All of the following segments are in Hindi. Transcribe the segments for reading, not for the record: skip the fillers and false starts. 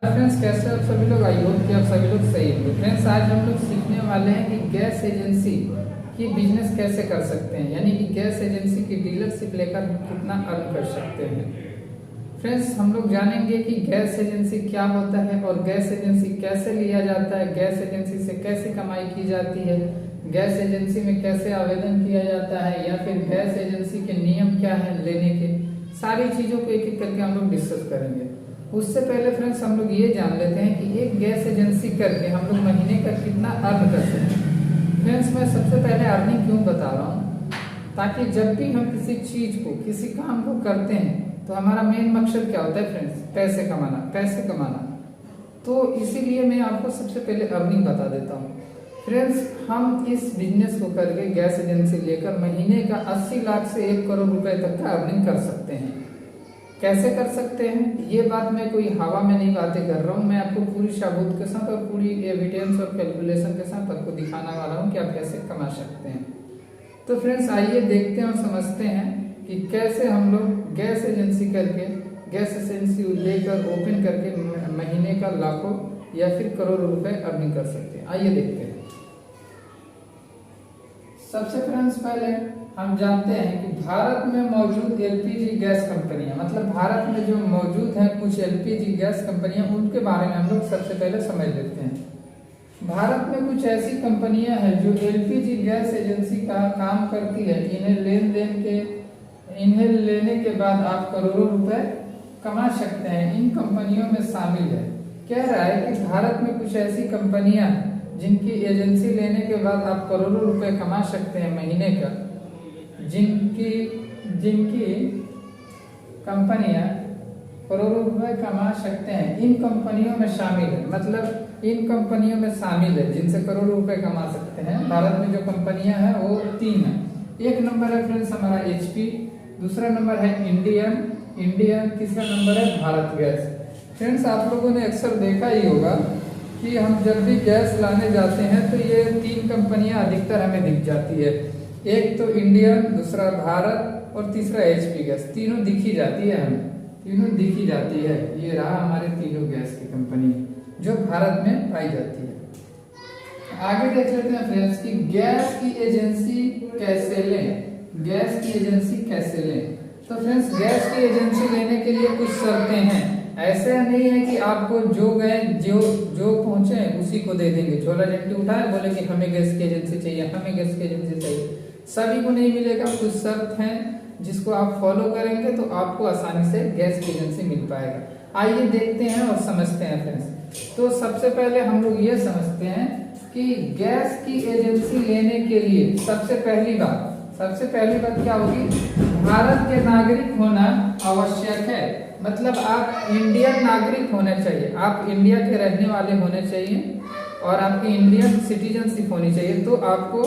फ्रेंड्स, कैसे आप सभी लोग? आई होप कि आप सभी लोग सही होंगे। फ्रेंड्स, आज हम लोग सीखने वाले हैं कि गैस एजेंसी की बिजनेस कैसे कर सकते हैं, यानी कि गैस एजेंसी की डीलरशिप लेकर हम कितना अर्न कर सकते हैं। फ्रेंड्स, हम लोग जानेंगे कि गैस एजेंसी क्या होता है और गैस एजेंसी कैसे लिया जाता है, गैस एजेंसी से कैसे कमाई की जाती है, गैस एजेंसी में कैसे आवेदन किया जाता है, या फिर गैस एजेंसी के नियम क्या है लेने के। सारी चीजों को एक एक करके हम लोग डिस्कस करेंगे। उससे पहले फ्रेंड्स, हम लोग ये जान लेते हैं कि एक गैस एजेंसी करके हम लोग महीने का कितना अर्न कर सकते हैं। फ्रेंड्स, मैं सबसे पहले अर्निंग क्यों बता रहा हूँ, ताकि जब भी हम किसी चीज को, किसी काम को करते हैं तो हमारा मेन मकसद क्या होता है फ्रेंड्स? पैसे कमाना, पैसे कमाना। तो इसीलिए मैं आपको सबसे पहले अर्निंग बता देता हूँ। फ्रेंड्स, हम इस बिजनेस को करके गैस एजेंसी लेकर महीने का 80 लाख से 1 करोड़ रुपए तक का अर्निंग कर सकते हैं। कैसे कर सकते हैं ये बात मैं कोई हवा में नहीं बातें कर रहा हूँ, मैं आपको पूरी सबूत के साथ और पूरी एविडेंस और कैलकुलेशन के साथ आपको दिखाने वाला हूँ कि आप कैसे कमा सकते हैं। तो फ्रेंड्स, आइए देखते हैं और समझते हैं कि कैसे हम लोग गैस एजेंसी करके, गैस एजेंसी लेकर ओपन करके महीने का लाखों या फिर करोड़ों रुपए अर्निंग कर सकते हैं। आइए देखते हैं। सबसे फ्रेंड्स, पहले हम जानते हैं कि भारत में मौजूद एलपीजी गैस कंपनियां, मतलब भारत में जो मौजूद हैं कुछ एलपीजी गैस कंपनियां, उनके बारे में हम लोग सबसे पहले समझ लेते हैं। भारत में कुछ ऐसी कंपनियां हैं जो एलपीजी गैस एजेंसी का काम करती है। इन्हें लेने के बाद आप करोड़ों रुपए कमा सकते हैं। इन कंपनियों में शामिल है, कह रहा है कि भारत में कुछ ऐसी कंपनियां जिनकी एजेंसी लेने के बाद आप करोड़ों रुपए कमा सकते हैं महीने का, जिनकी कंपनियां करोड़ों रुपए कमा सकते हैं, इन कंपनियों में शामिल है। मतलब इन कंपनियों में शामिल है जिनसे करोड़ों रुपए कमा सकते हैं। भारत में जो कंपनियां हैं वो 3 है। एक नंबर है फ्रेंड्स हमारा एचपी, दूसरा नंबर है इंडियन, तीसरा नंबर है भारत गैस। फ्रेंड्स, आप लोगों ने अक्सर देखा ही होगा कि हम जब भी गैस लाने जाते हैं तो ये 3 कंपनियां अधिकतर हमें दिख जाती है। एक तो इंडियन, दूसरा भारत और तीसरा एचपी गैस। तीनों दिखी जाती है, हमें तीनों दिखी जाती है। ये रहा हमारे तीनों गैस की कंपनी जो भारत में पाई जाती है। आगे देख लेते हैं फ्रेंड्स कि गैस की एजेंसी कैसे लें। गैस की एजेंसी कैसे लें? तो फ्रेंड्स, गैस की एजेंसी लेने के लिए कुछ शर्तें हैं। ऐसा नहीं है कि आपको जो पहुंचे उसी को दे देंगे। झोला झंडी उठाए बोले कि हमें गैस की एजेंसी चाहिए, हमें गैस की एजेंसी चाहिए, सभी को नहीं मिलेगा। कुछ शर्त हैं जिसको आप फॉलो करेंगे तो आपको आसानी से गैस की एजेंसी मिल पाएगा। आइए देखते हैं और समझते हैं फ्रेंड्स। तो सबसे पहले हम लोग ये समझते हैं कि गैस की एजेंसी लेने के लिए सबसे पहली बात क्या होगी? भारत के नागरिक होना आवश्यक है। मतलब आप इंडियन नागरिक होना चाहिए, आप इंडिया के रहने वाले होने चाहिए और आपकी इंडियन सिटीजनशिप होनी चाहिए, तो आपको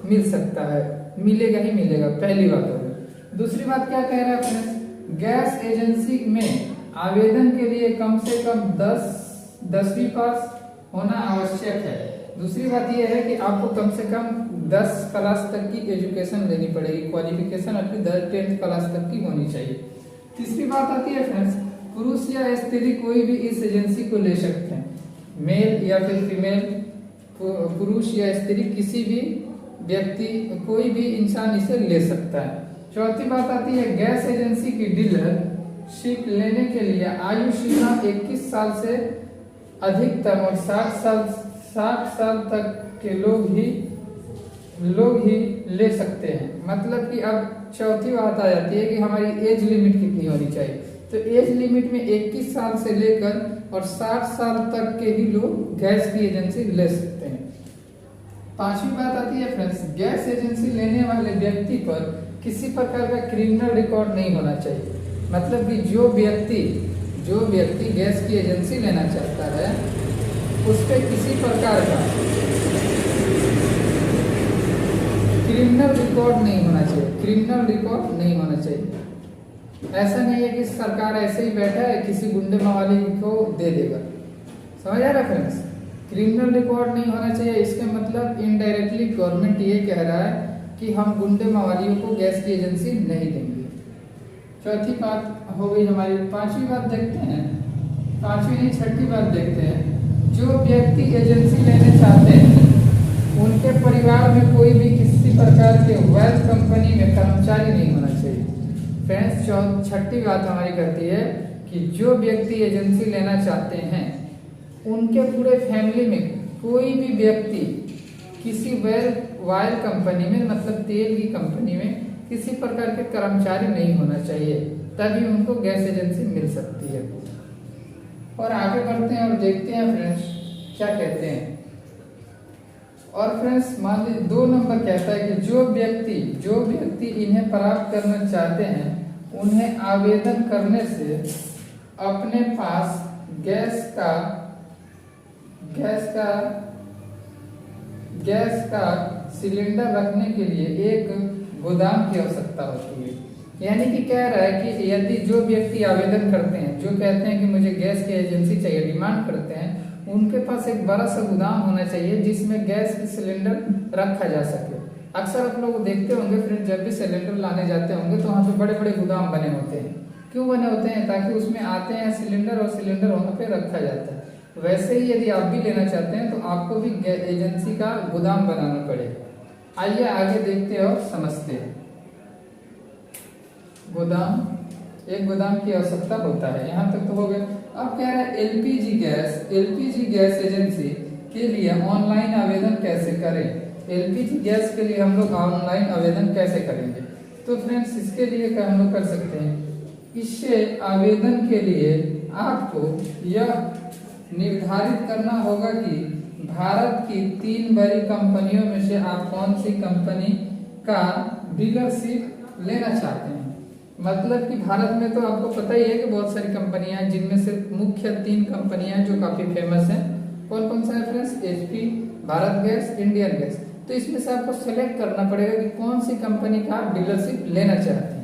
मिल सकता है, मिलेगा ही मिलेगा। पहली बात होगी। दूसरी बात क्या कह रहा है फ्रेंड्स? गैस एजेंसी में आवेदन के लिए कम से कम 10वीं पास होना आवश्यक है। दूसरी बात यह है कि आपको कम से कम 10 क्लास तक की एजुकेशन लेनी पड़ेगी, क्वालिफिकेशन आपकी 10th क्लास तक की होनी चाहिए। तीसरी बात आती है फ्रेंड्स, पुरुष या स्त्री कोई भी इस एजेंसी को ले सकते हैं, मेल या फिर फीमेल, पुरुष या स्त्री किसी भी व्यक्ति, कोई भी इंसान इसे ले सकता है। चौथी बात आती है, गैस एजेंसी की डीलरशिप लेने के लिए आयु सीमा 21 साल से अधिकतम और 60 साल तक के लोग ही ले सकते हैं। मतलब कि अब चौथी बात आ जाती है कि हमारी एज लिमिट कितनी होनी चाहिए। तो एज लिमिट में 21 साल से लेकर और 60 साल तक के ही लोग गैस की एजेंसी ले सकते हैं। पांचवी बात आती है फ्रेंड्स, गैस एजेंसी लेने वाले व्यक्ति पर किसी प्रकार का क्रिमिनल रिकॉर्ड नहीं होना चाहिए। मतलब कि जो व्यक्ति गैस की एजेंसी लेना चाहता है उस पर किसी प्रकार का क्रिमिनल रिकॉर्ड नहीं होना चाहिए। ऐसा नहीं है कि सरकार ऐसे ही बैठा है किसी गुंडे मवाली को दे देगा। समझ आ रहा है फ्रेंड्स? क्रिमिनल रिकॉर्ड नहीं होना चाहिए। इसके मतलब इनडायरेक्टली गवर्नमेंट ये कह रहा है कि हम गुंडे मवालियों को गैस की एजेंसी नहीं देंगे। चौथी बात हो गई हमारी। पांचवी बात देखते हैं पांचवी नहीं, छठी बात देखते हैं। जो व्यक्ति एजेंसी लेने चाहते हैं उनके परिवार में कोई भी किसी प्रकार के वेल्थ कंपनी में कर्मचारी नहीं होना चाहिए। फ्रेंड्स, छठी बात हमारी कहती है कि जो व्यक्ति एजेंसी लेना चाहते हैं उनके पूरे फैमिली में कोई भी व्यक्ति किसी ऑयल कंपनी में, मतलब तेल की कंपनी में किसी प्रकार के कर्मचारी नहीं होना चाहिए, तभी उनको गैस एजेंसी मिल सकती है। और आगे बढ़ते हैं और देखते हैं फ्रेंड्स क्या कहते हैं। और फ्रेंड्स मान लीजिए 2 नंबर कहता है कि जो व्यक्ति इन्हें प्राप्त करना चाहते हैं उन्हें आवेदन करने से अपने पास गैस का सिलेंडर रखने के लिए एक गोदाम की आवश्यकता होती है। यानी कि कह रहा है कि यदि जो व्यक्ति आवेदन करते हैं, जो कहते हैं कि मुझे गैस की एजेंसी चाहिए, डिमांड करते हैं, उनके पास एक बड़ा सा गोदाम होना चाहिए जिसमें गैस की सिलेंडर रखा जा सके। अक्सर आप लोग देखते होंगे फ्रेंड, जब भी सिलेंडर लाने जाते होंगे तो वहाँ पे बड़े बड़े गोदाम बने होते हैं। क्यों बने होते हैं? ताकि उसमें आते हैं सिलेंडर और सिलेंडर वहाँ पे रखा जाता है। वैसे ही यदि आप भी लेना चाहते हैं तो आपको भी एजेंसी का गोदाम बनाना पड़ेगा। आइए आगे देखते और समझते हैं। एक गोदाम की आवश्यकता होता है। यहाँ तक तो हो गया। अब कह रहा है एलपीजी गैस एजेंसी के लिए ऑनलाइन आवेदन कैसे करें। एलपीजी गैस के लिए हम लोग ऑनलाइन आवेदन कैसे करेंगे? तो फ्रेंड्स इसके लिए क्या हम लोग कर सकते हैं, इससे आवेदन के लिए आपको यह निर्धारित करना होगा कि भारत की 3 बड़ी कंपनियों में से आप कौन सी कंपनी का डीलरशिप लेना चाहते हैं। मतलब कि भारत में तो आपको पता ही है कि बहुत सारी कंपनियां हैं, जिनमें से मुख्य 3 कंपनियां जो काफी फेमस हैं। कौन कौन सा है friends? HP, Bharat gas, Indian gas. तो इसमें से आपको सेलेक्ट करना पड़ेगा कि कौन सी कंपनी का डीलरशिप लेना चाहते हैं।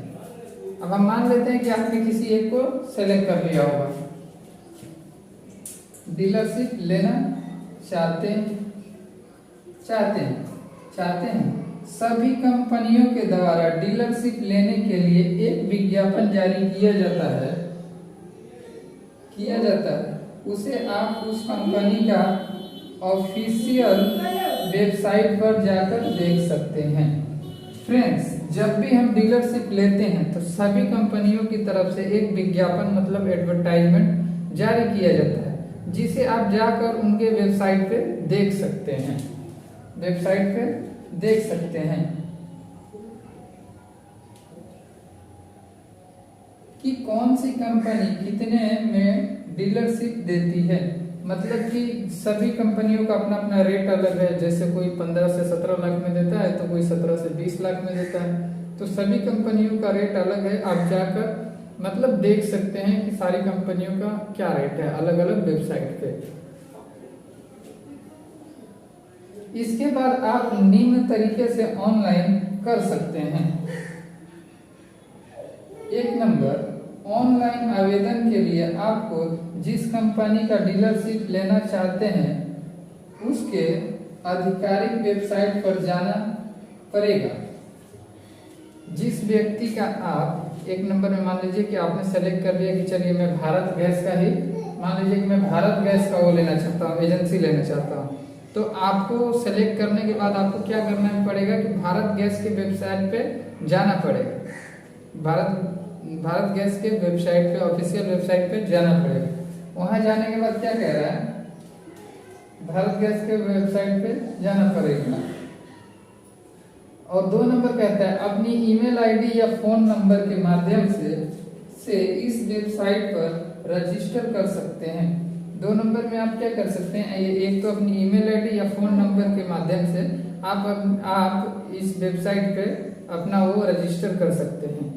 अब हम मान लेते हैं कि आपने किसी एक को सेलेक्ट कर लिया होगा, डीलरशिप लेना चाहते हैं। सभी कंपनियों के द्वारा डीलरशिप लेने के लिए एक विज्ञापन जारी किया जाता है। उसे आप उस कंपनी का ऑफिशियल वेबसाइट पर जाकर देख सकते हैं। फ्रेंड्स, जब भी हम डीलरशिप लेते हैं तो सभी कंपनियों की तरफ से एक विज्ञापन मतलब एडवर्टाइजमेंट जारी किया जाता है, जिसे आप जाकर उनके वेबसाइट पे देख सकते हैं कि कौन सी कंपनी कितने में डीलरशिप देती है। मतलब कि सभी कंपनियों का अपना अपना रेट अलग है। जैसे कोई 15 से 17 लाख में देता है तो कोई 17 से 20 लाख में देता है। तो सभी कंपनियों का रेट अलग है। आप जाकर मतलब देख सकते हैं कि सारी कंपनियों का क्या रेट है अलग अलग वेबसाइट पे। इसके बाद आप निम्न तरीके से ऑनलाइन कर सकते हैं। 1 नंबर, ऑनलाइन आवेदन के लिए आपको जिस कंपनी का डीलरशिप लेना चाहते हैं उसके आधिकारिक वेबसाइट पर जाना पड़ेगा। जिस व्यक्ति का आप 1 नंबर में मान लीजिए कि आपने सेलेक्ट कर लिया कि चलिए मैं भारत गैस का ही, मान लीजिए कि मैं भारत गैस का वो लेना चाहता हूँ, एजेंसी लेना चाहता हूँ। तो आपको सेलेक्ट करने के बाद आपको क्या करना पड़ेगा कि भारत गैस के वेबसाइट पे जाना पड़ेगा। भारत गैस के वेबसाइट पे, ऑफिशियल वेबसाइट पे जाना पड़ेगा। वहां जाने के बाद क्या कह रहा है, भारत गैस के वेबसाइट पे जाना पड़ेगा। और 2 नंबर कहता है अपनी ईमेल आईडी या फोन नंबर के माध्यम से इस वेबसाइट पर रजिस्टर कर सकते हैं। 2 नंबर में आप क्या कर सकते हैं, एक तो अपनी ईमेल आईडी या फोन नंबर के माध्यम से आप इस वेबसाइट पे अपना वो रजिस्टर कर सकते हैं।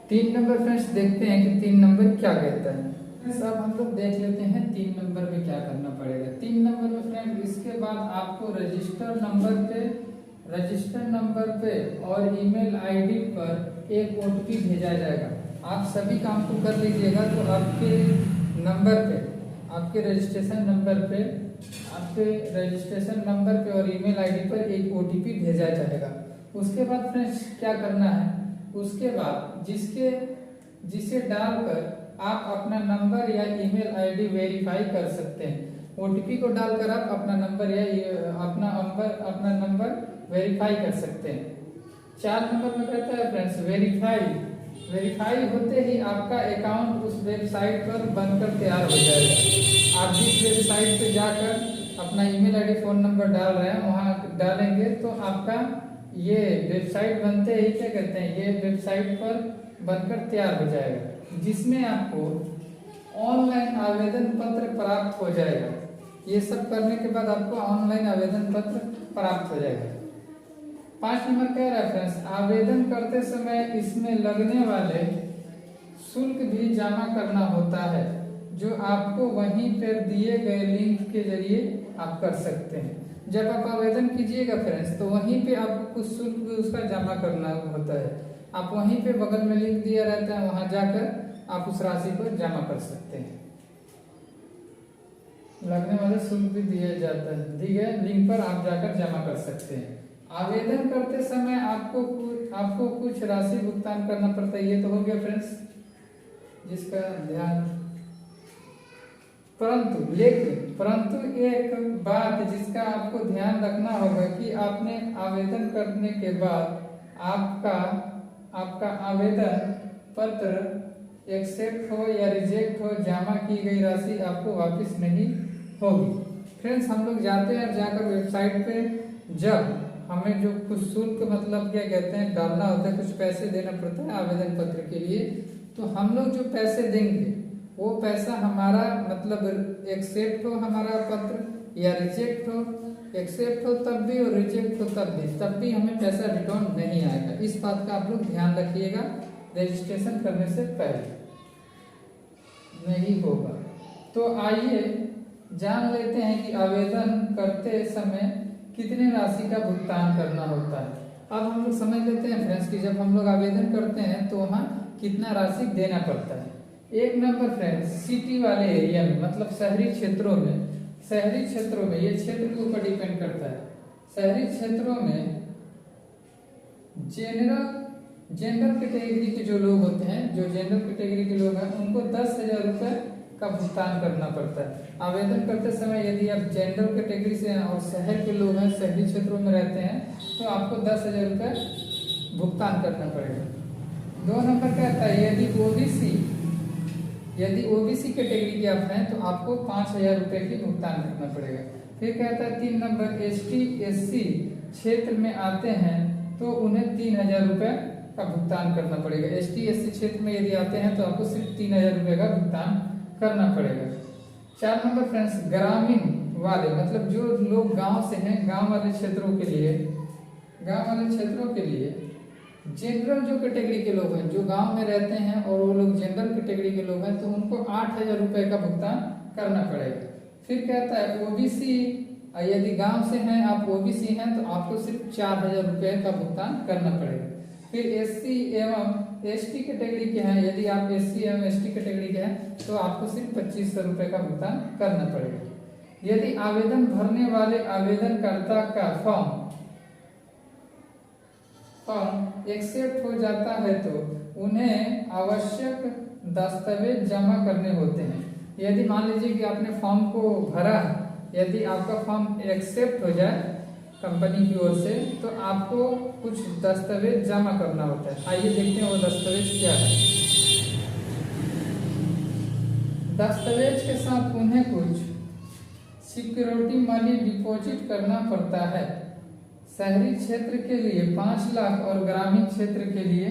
3 नंबर फ्रेंड्स देखते हैं कि 3 नंबर क्या कहता है। सब हम लोग देख लेते हैं 3 नंबर में क्या करना पड़ेगा। 3 नंबर में फ्रेंड इसके बाद आपको रजिस्टर नंबर पे और ईमेल आईडी पर एक ओटीपी भेजा जाएगा। आप सभी काम को कर लीजिएगा तो आपके नंबर पे, आपके रजिस्ट्रेशन नंबर पे और ईमेल आईडी पर एक ओटीपी भेजा जाएगा। उसके बाद फ्रेंड्स क्या करना है, उसके बाद जिसे डालकर आप अपना नंबर या ईमेल आईडी वेरीफाई कर सकते हैं। ओटीपी को डालकर आप अपना नंबर या अपना नंबर वेरीफाई कर सकते हैं। 4 नंबर में कहता है फ्रेंड्स वेरीफाई होते ही आपका अकाउंट उस वेबसाइट पर बनकर तैयार हो जाएगा। आप जिस वेबसाइट पे जाकर अपना ईमेल आईडी फोन नंबर डाल रहे हैं वहां डालेंगे तो आपका ये वेबसाइट बनते ही क्या कहते हैं, ये वेबसाइट पर बनकर तैयार हो जाएगा, जिसमें आपको ऑनलाइन आवेदन पत्र प्राप्त हो जाएगा। ये सब करने के बाद आपको ऑनलाइन आवेदन पत्र प्राप्त हो जाएगा। 5 नंबर कह रहा है फ्रेंड्स, आवेदन करते समय इसमें लगने वाले शुल्क भी जमा करना होता है, जो आपको वहीं पर दिए गए लिंक के जरिए आप कर सकते हैं। जब आप आवेदन कीजिएगा फ्रेंड्स तो वहीं पे आपको कुछ शुल्क भी उसका जमा करना होता है। आप वहीं पे बगल में लिंक दिया रहता है, वहां जाकर आप उस राशि को जमा कर सकते हैं। लगने वाले शुल्क भी दिया जाता है, दिए गए लिंक पर आप जाकर जमा कर सकते हैं। आवेदन करते समय आपको कुछ राशि भुगतान करना पड़ता है। ये तो हो गया फ्रेंड्स जिसका ध्यान, परंतु एक बात जिसका आपको ध्यान रखना होगा कि आपने आवेदन करने के बाद आपका आवेदन पत्र एक्सेप्ट हो या रिजेक्ट हो, जमा की गई राशि आपको वापस नहीं होगी। फ्रेंड्स हम लोग जाते हैं, जाकर वेबसाइट पे जब हमें जो कुछ शुल्क मतलब क्या कहते हैं डालना होता है, कुछ पैसे देना पड़ता है आवेदन पत्र के लिए, तो हम लोग जो पैसे देंगे वो पैसा हमारा मतलब एक्सेप्ट हो हमारा पत्र या रिजेक्ट हो, एक्सेप्ट हो तब भी और रिजेक्ट हो तब भी हमें पैसा रिटर्न नहीं आएगा। इस बात का आप लोग ध्यान रखिएगा, रजिस्ट्रेशन करने से पहले नहीं होगा। तो आइए जान लेते हैं कि आवेदन करते समय कितने राशि का भुगतान करना होता है। अब हम लोग समझ लेते हैं फ्रेंड्स कि जब हम लोग आवेदन करते हैं तो वहाँ कितना राशि देना पड़ता है। 1 नंबर फ्रेंड्स, सिटी वाले एरिया में मतलब शहरी क्षेत्रों में ये क्षेत्र के ऊपर डिपेंड करता है। शहरी क्षेत्रों में जनरल कैटेगरी के जो लोग होते हैं, जो जनरल कैटेगरी के लोग हैं, उनको 10,000 रुपए का भुगतान करना पड़ता है आवेदन करते समय। यदि आप जनरल कैटेगरी से हैं और शहर के लोग हैं, शहरी क्षेत्रों में रहते हैं, तो आपको 10,000 रुपए भुगतान करना पड़ेगा। 2 नंबर कहता है यदि ओबीसी कैटेगरी के आप हैं तो आपको 5,000 रुपए की भुगतान करना पड़ेगा। फिर कहता है 3 नंबर एसटी एससी क्षेत्र में आते हैं तो उन्हें 3,000 रुपए का भुगतान करना पड़ेगा। एसटी एससी क्षेत्र में यदि आते हैं तो आपको सिर्फ 3,000 रुपए का भुगतान करना पड़ेगा। 4 नंबर फ्रेंड्स, ग्रामीण वाले मतलब जो लोग गांव से हैं, गांव वाले क्षेत्रों के लिए जनरल जो कैटेगरी के लोग हैं, जो गांव में रहते हैं और वो लोग जनरल कैटेगरी के लोग हैं, तो उनको 8,000 रुपए का भुगतान करना पड़ेगा। फिर कहता है ओबीसी, यदि गांव से हैं आप ओबीसी हैं तो आपको सिर्फ 4,000 रुपए का भुगतान करना पड़ेगा। फिर एससी एवं एसटी कैटेगरी के हैं, यदि आप एससी एवं एसटी कैटेगरी के हैं तो आपको सिर्फ 2,500 रुपए का भुगतान करना पड़ेगा। यदि आवेदन भरने वाले आवेदनकर्ता का फॉर्म एक्सेप्ट हो जाता है तो उन्हें आवश्यक दस्तावेज जमा करने होते हैं। यदि मान लीजिए कि आपने फॉर्म को भरा, यदि आपका फॉर्म एक्सेप्ट हो जाए कंपनी की ओर से तो आपको कुछ दस्तावेज जमा करना होता है। आइए देखते हैं वो दस्तावेज क्या है। दस्तावेज के साथ उन्हें कुछ सिक्योरिटी मनी डिपॉजिट करना पड़ता है। शहरी क्षेत्र के लिए 5 लाख और ग्रामीण क्षेत्र के लिए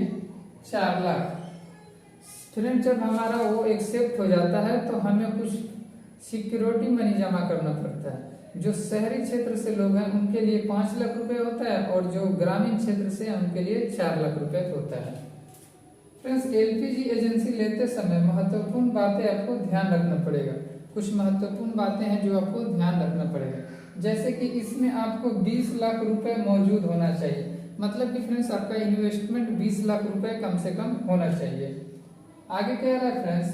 4 लाख। फ्रेंड जब हमारा वो एक्सेप्ट हो जाता है तो हमें कुछ सिक्योरिटी मनी जमा करना पड़ता है। जो शहरी क्षेत्र से लोग हैं उनके लिए 5 लाख रुपए होता है और जो ग्रामीण क्षेत्र से हैं उनके लिए 4 लाख रुपए होता है। फ्रेंड्स एलपीजी एजेंसी लेते समय महत्वपूर्ण बातें आपको ध्यान रखना पड़ेगा। कुछ महत्वपूर्ण बातें हैं जो आपको ध्यान रखना पड़ेगा, जैसे कि इसमें आपको 20 लाख रुपए मौजूद होना चाहिए। मतलब कि फ्रेंड्स आपका इन्वेस्टमेंट 20 लाख रुपए कम से कम होना चाहिए। आगे कह रहा है फ्रेंड्स,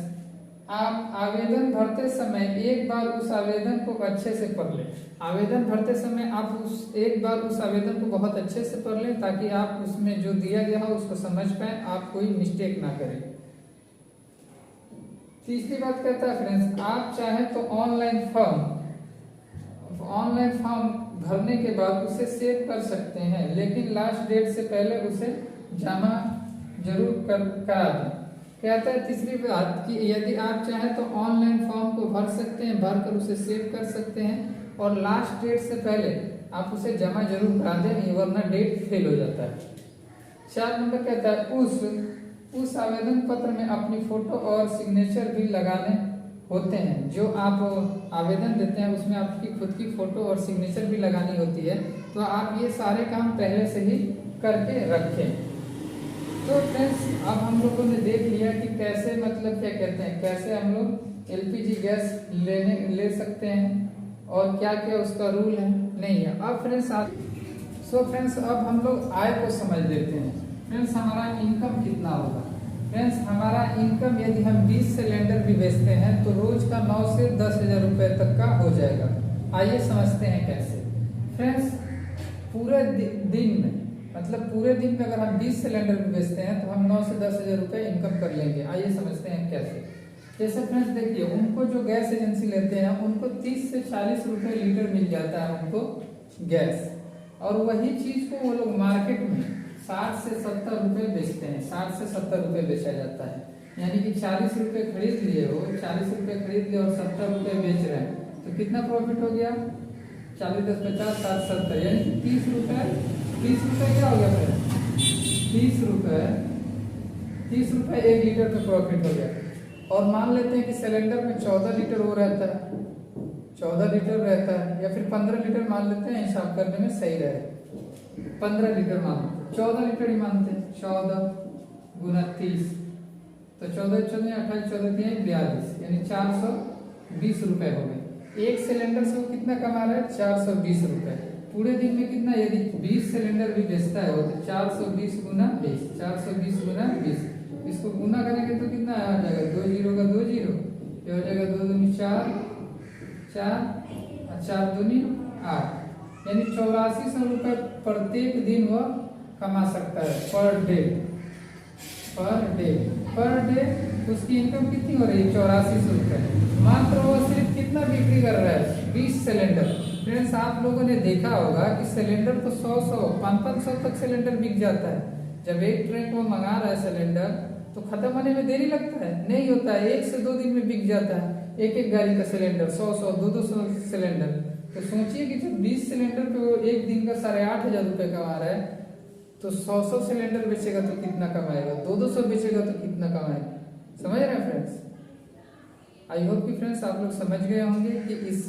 आप आवेदन भरते समय एक बार उस आवेदन को अच्छे से पढ़ लें। आवेदन भरते समय आप एक बार उस आवेदन को बहुत अच्छे से पढ़ लें ताकि आप उसमें जो दिया गया हो उसको समझ पाए, आप कोई मिस्टेक ना करें। तीसरी बात कहता है फ्रेंड्स, आप चाहे तो ऑनलाइन फॉर्म भरने के बाद उसे सेव कर सकते हैं, लेकिन लास्ट डेट से पहले उसे जमा जरूर करा दें। कहता है तीसरी बात कि यदि आप चाहें तो ऑनलाइन फॉर्म को भर सकते हैं, भर कर उसे सेव कर सकते हैं और लास्ट डेट से पहले आप उसे जमा जरूर करा दें, वरना डेट फेल हो जाता है। 4 नंबर कहता है उस आवेदन पत्र में अपनी फोटो और सिग्नेचर भी लगाने होते हैं। जो आप आवेदन देते हैं उसमें आपकी खुद की फोटो और सिग्नेचर भी लगानी होती है, तो आप ये सारे काम पहले से ही करके रखें। तो फ्रेंड्स अब हम लोगों ने देख लिया कि कैसे मतलब क्या कहते हैं, कैसे हम लोग एलपीजी गैस ले सकते हैं और क्या क्या उसका रूल है नहीं है। अब फ्रेंड्स अब हम लोग आय को समझ लेते हैं। फ्रेंड्स हमारा इनकम कितना होगा। फ्रेंड्स हमारा इनकम यदि हम 20 सिलेंडर भी बेचते हैं तो रोज का 9 से 10,000 रुपए तक का हो जाएगा। आइए समझते हैं कैसे। फ्रेंड्स पूरे दिन में अगर हम 20 सिलेंडर भी बेचते हैं तो हम 9 से 10,000 रुपए इनकम कर लेंगे। आइए समझते हैं कैसे। जैसे फ्रेंड्स देखिए, उनको जो गैस एजेंसी लेते हैं उनको 30 से 40 रुपए लीटर मिल जाता है उनको गैस, और वही चीज को वो लोग मार्केट में 60 से 70 रुपए बेचते हैं। 60 से 70 रुपए बेचा जाता है, यानी कि 40 रुपए खरीद लिए हो, 40 रुपए खरीद लिए और 70 रुपए बेच रहे हैं, तो कितना प्रॉफिट हो गया? 40 10 50 60 70, यानी कि 30 रुपए क्या हो गया फिर? 30 रुपए 1 लीटर का प्रॉफिट हो गया। और मान लेते हैं कि सिलेंडर में 14 लीटर वो रहता है, 14 लीटर रहता है, या फिर 15 लीटर मान लेते हैं, हिसाब करने में सही रहे। 15 लीटर मान 14 लीटर ही मानते हैं। 14 गुना 30 तो 14 14 28 14 42, यानी 420 रुपए हो गए। एक सिलेंडर से वो कितना कमा रहा है? 420 रुपए। पूरे दिन में कितना? यदि 20 सिलेंडर भी बेचता है तो 420 गुना 20, 420 गुना 20, इसको गुना करेंगे तो कितना आ जाएगा? 2 जीरो का 2 जीरो, ये हो जाएगा 2 दूनी 4 4 4 दूनी 8, यानी 8400 रुपए प्रत्येक दिन वह कमा सकता है पर डे उसकी इनकम कितनी हो रही है? 8400 रुपए। मात्र वो सिर्फ कितना बिक्री कर रहा है? 20 सिलेंडर। फ्रेंड्स आप लोगों ने देखा होगा कि सिलेंडर तो 100 500 तक सिलेंडर बिक जाता है। जब एक ट्रक वो मंगा रहा है सिलेंडर तो खत्म होने में देरी लगता है? नहीं होता है, 1 से 2 दिन में बिक जाता है एक गाड़ी का सिलेंडर, 100 200 सिलेंडर। तो सोचिए कि जब 20 सिलेंडर पे वो एक दिन का 8,500 रुपए कमा रहा है, तो 100 सिलेंडर बेचेगा तो कितना कमाएगा? 200 बेचेगा तो कितना कमाएगा? समझ रहे हैं फ्रेंड्स? आई होप कि फ्रेंड्स आप लोग समझ गए होंगे कि इस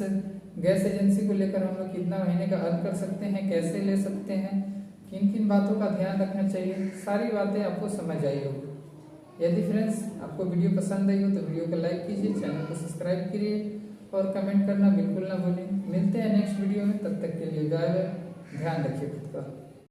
गैस एजेंसी को लेकर हम लोग कितना महीने का अर्न कर सकते हैं, कैसे ले सकते हैं, किन किन बातों का ध्यान रखना चाहिए, सारी बातें आपको समझ आई होगी। यदि फ्रेंड्स आपको वीडियो पसंद आई हो तो वीडियो को लाइक कीजिए, चैनल को सब्सक्राइब करिए और कमेंट करना बिल्कुल ना भूलें। मिलते हैं नेक्स्ट वीडियो में, तब तक के लिए बाय बाय। ध्यान रखिए खुद का।